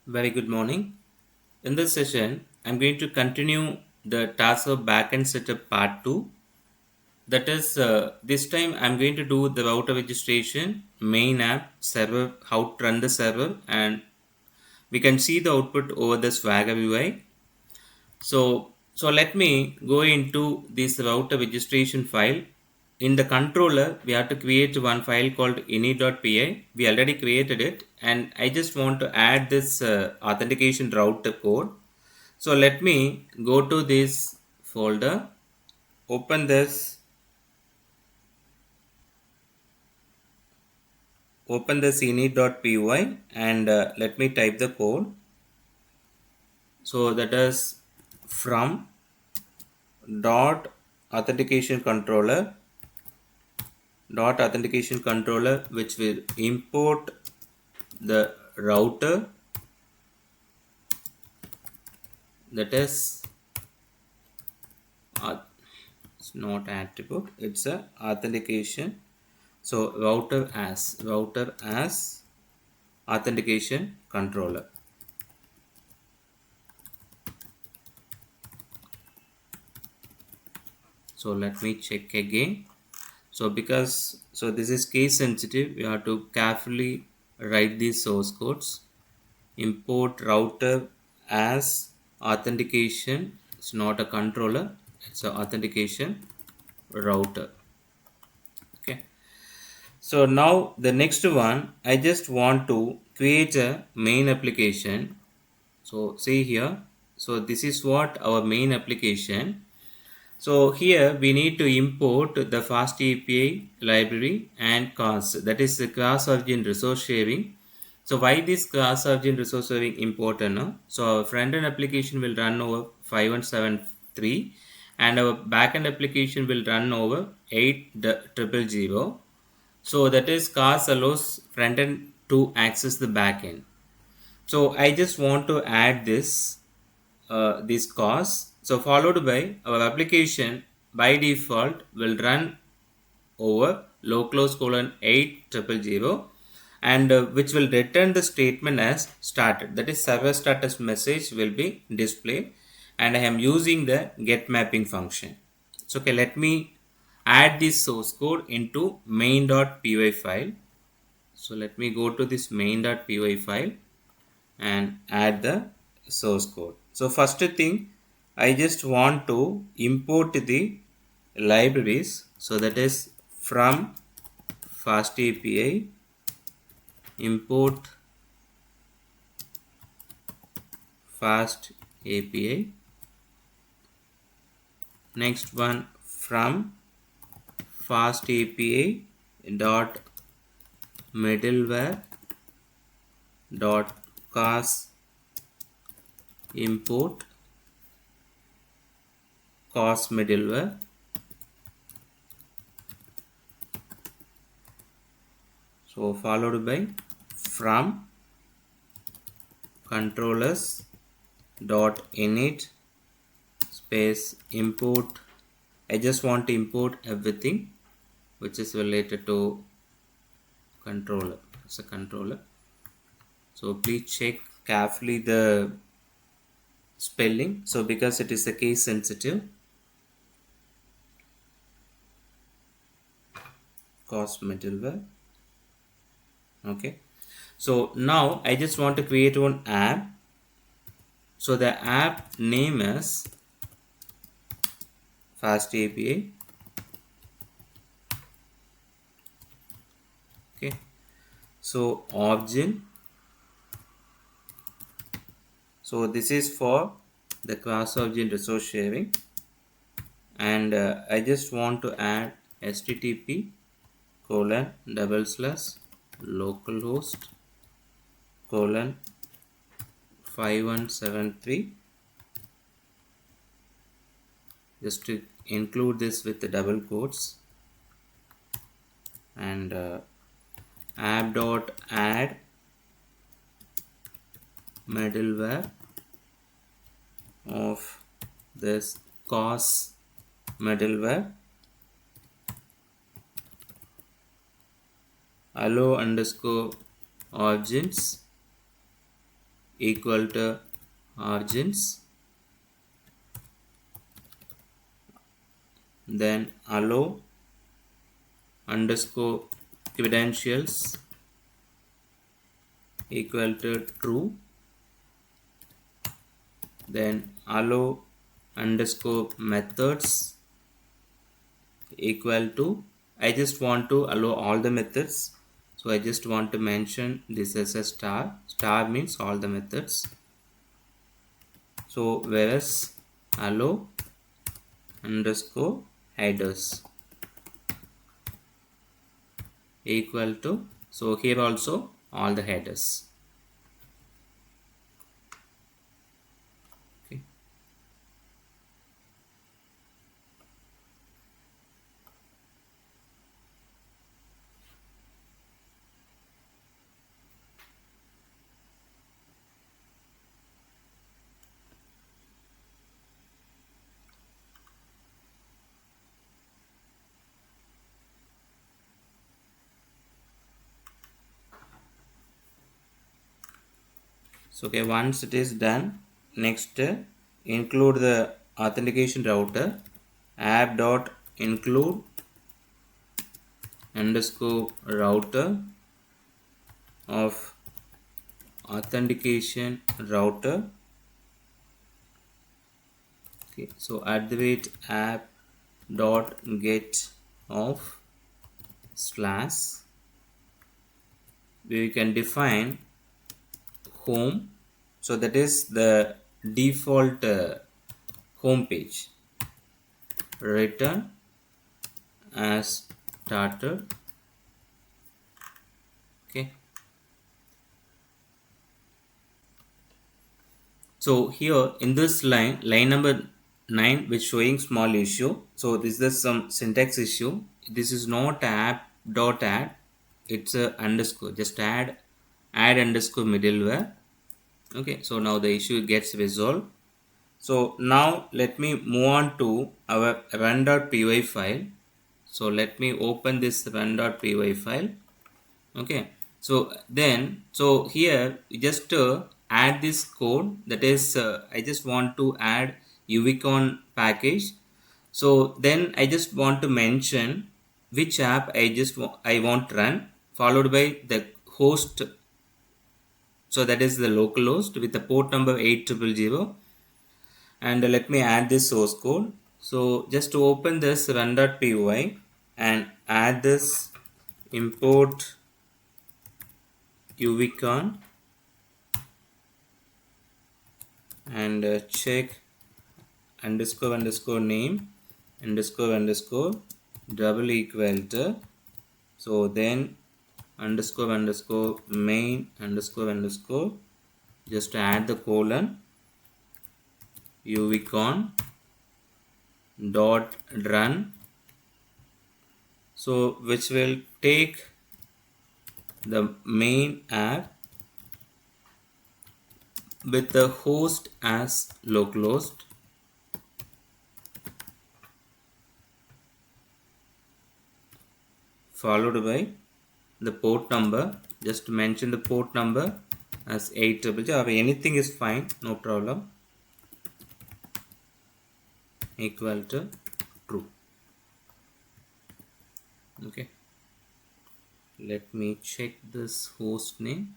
Very good morning. In this session, I'm going to continue the task of backend setup part 2. That is, this time I'm going to do the router registration, main app, server, how to run the server, and we can see the output over the Swagger UI. So let me go into this router registration file. In the controller, we have to create one file called ini.py. We already created it, and I just want to add this authentication router code. So let me go to this folder, open this ini.py, and let me type the code. So that is from dot authentication controller which will import the router, that is it's not attribute, it's a authentication. So router as authentication controller. So let me check again. So this is case sensitive, we have to carefully write these source codes. Import router as authentication. It's not a controller, it's an authentication router. Okay. So now the next one, I just want to create a main application. So see here. So this is what our main application. So here we need to import the fast API library and CORS, that is the cross origin resource sharing. So why this cross origin resource sharing important? No? So our front end application will run over 5173 and our backend application will run over 8000. So that is CORS allows front end to access the backend. So I just want to add this CORS. So followed by our application by default will run over localhost colon 8000 and which will return the statement as started. That is server status message will be displayed, and I am using the get mapping function. So okay, let me add this source code into main.py file. So let me go to this main.py file and add the source code. So first thing, I just want to import the libraries. So that is from fast API import fast API. Next one, from fast API dot middleware dot CORS import CORS middleware. So followed by from controllers dot init space import. I just want to import everything which is related to controller. It's a controller. So please check carefully the spelling. So because it is a case sensitive, CORS middleware. Okay. So now I just want to create one app. So the app name is fast API. Okay. So origin. So this is for the cross origin resource sharing, and I just want to add http colon / localhost colon 5173, just to include this with the double quotes, and app.add middleware of this CORS middleware allow underscore origins equal to origins, then allow underscore credentials equal to true, then allow underscore methods equal to, I just want to allow all the methods, so I just want to mention this as a star means all the methods. So whereas allow underscore headers equal to, so here also all the headers. Okay. So okay, once it is done, next include the authentication router app dot include underscore router of authentication router. Okay, so at the rate app dot get of slash, we can define home, so that is the default home page, return as started. Okay, so here in this line number 9, which showing small issue, so this is some syntax issue. This is not app dot add, it's a underscore, just add underscore middleware. Okay, so now the issue gets resolved. So now let me move on to our run.py file. So let me open this run.py file. Okay, so then, so here just add this code, that is I just want to add uvicon package. So then I just want to mention which app I want to run, followed by the host, so that is the local host with the port number 8000, and let me add this source code. So just to open this run.py and add this import uvicon and check underscore name underscore double equal to, so then underscore main underscore, just add the colon uvicon dot run, so which will take the main app with the host as localhost, followed by the port number, just mention the port number as 8000, or anything is fine, no problem, equal to true. Okay, let me check this host name.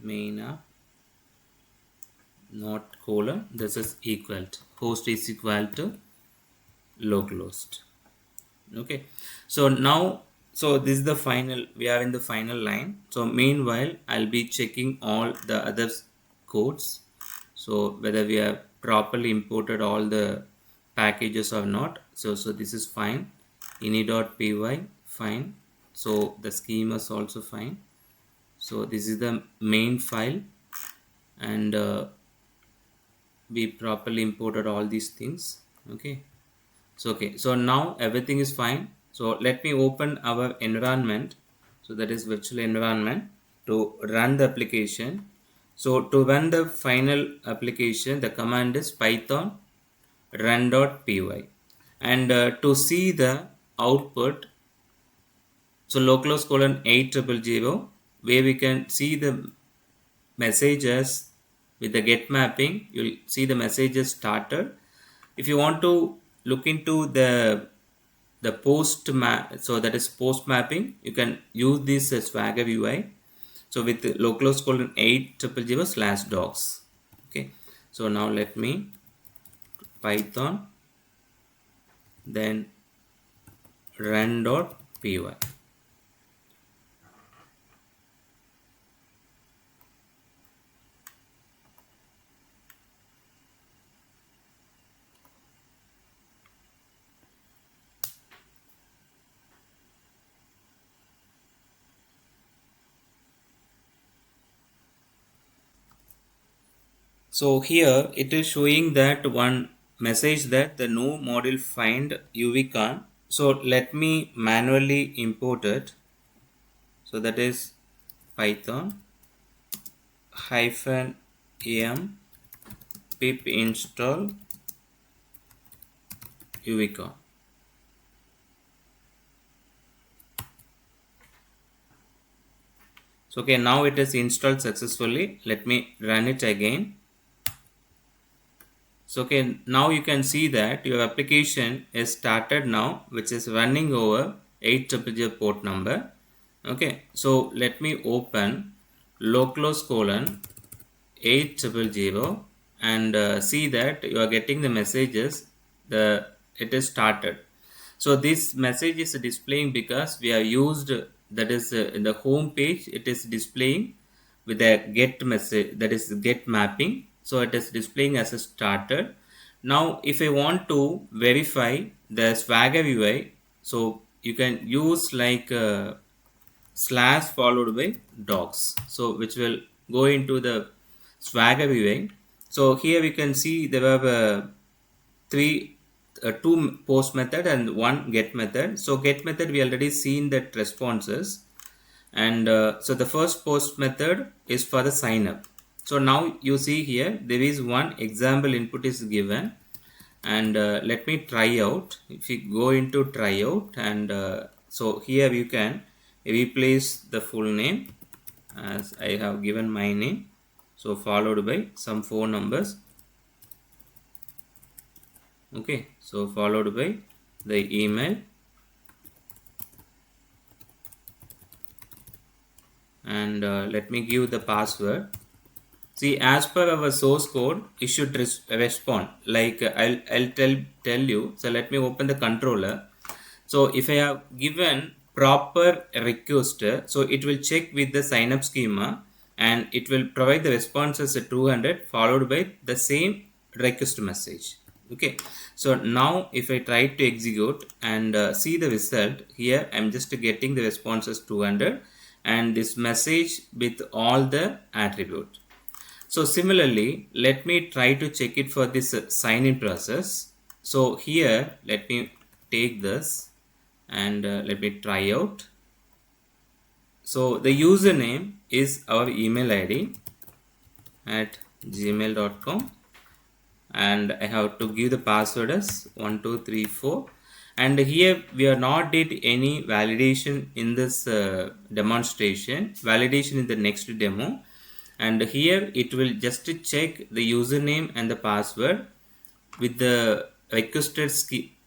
Main app, not colon, this is equal to, host is equal to localhost. Okay, so now, so this is the final, we are in the final line. So meanwhile I'll be checking all the other codes, so whether we have properly imported all the packages or not. So this is fine, ini.py fine, so the schema is also fine. So this is the main file, and we properly imported all these things. Okay, so okay, so now everything is fine. So let me open our environment, so that is virtual environment, to run the application. So to run the final application, the command is python run.py, And to see the output, so localhost colon 8000, where we can see the messages with the get mapping. You'll see the messages started. If you want to look into the post map, so that is post mapping, you can use this Swagger UI. So with localhost colon 8000 slash docs. Okay, so now let me python, then run.py. So here it is showing that one message that the no module find UVCon. So let me manually import it. So that is python hyphen am pip install UVCon. So okay, now it is installed successfully. Let me run it again. So okay, now you can see that your application is started now, which is running over 800 port number. Okay, so let me open localhost colon 8000 and see that you are getting the messages. It is started. So this message is displaying because we have used, that is in the home page it is displaying with a get message, that is get mapping. So it is displaying as a started. Now if I want to verify the Swagger UI, so you can use like slash followed by docs, so which will go into the Swagger UI. So here we can see there are three two post method and one get method. So get method we already seen that responses, and so the first post method is for the sign up. So now you see here there is one example input is given, and let me try out. If you go into try out, and so here you can replace the full name as I have given my name, so followed by some phone numbers. Okay, so followed by the email, and let me give the password. See, as per our source code, it should respond. Like I'll tell you. So let me open the controller. So if I have given proper request, so it will check with the sign up schema, and it will provide the responses at 200 followed by the same request message. Okay, so now if I try to execute and see the result, here I'm just getting the responses 200 and this message with all the attribute. So similarly, let me try to check it for this sign in process. So here let me take this and let me try out. So the username is our email ID at gmail.com, and I have to give the password as 1234, and here we are not did any validation in this demonstration. Validation in the next demo, and here it will just check the username and the password with the requested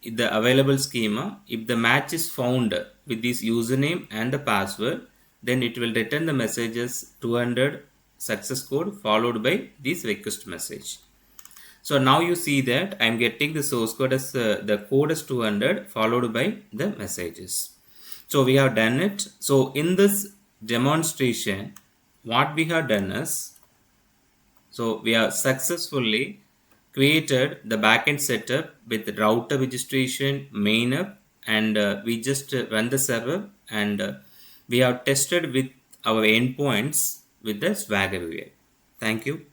the available schema. If the match is found with this username and the password, then it will return the messages 200 success code followed by this request message. So now you see that I'm getting the source code as the code is 200 followed by the messages. So we have done it. So in this demonstration, what we have done is, so we have successfully created the backend setup with router registration, main up, and we just run the server, and we have tested with our endpoints with the Swagger UI. Thank you.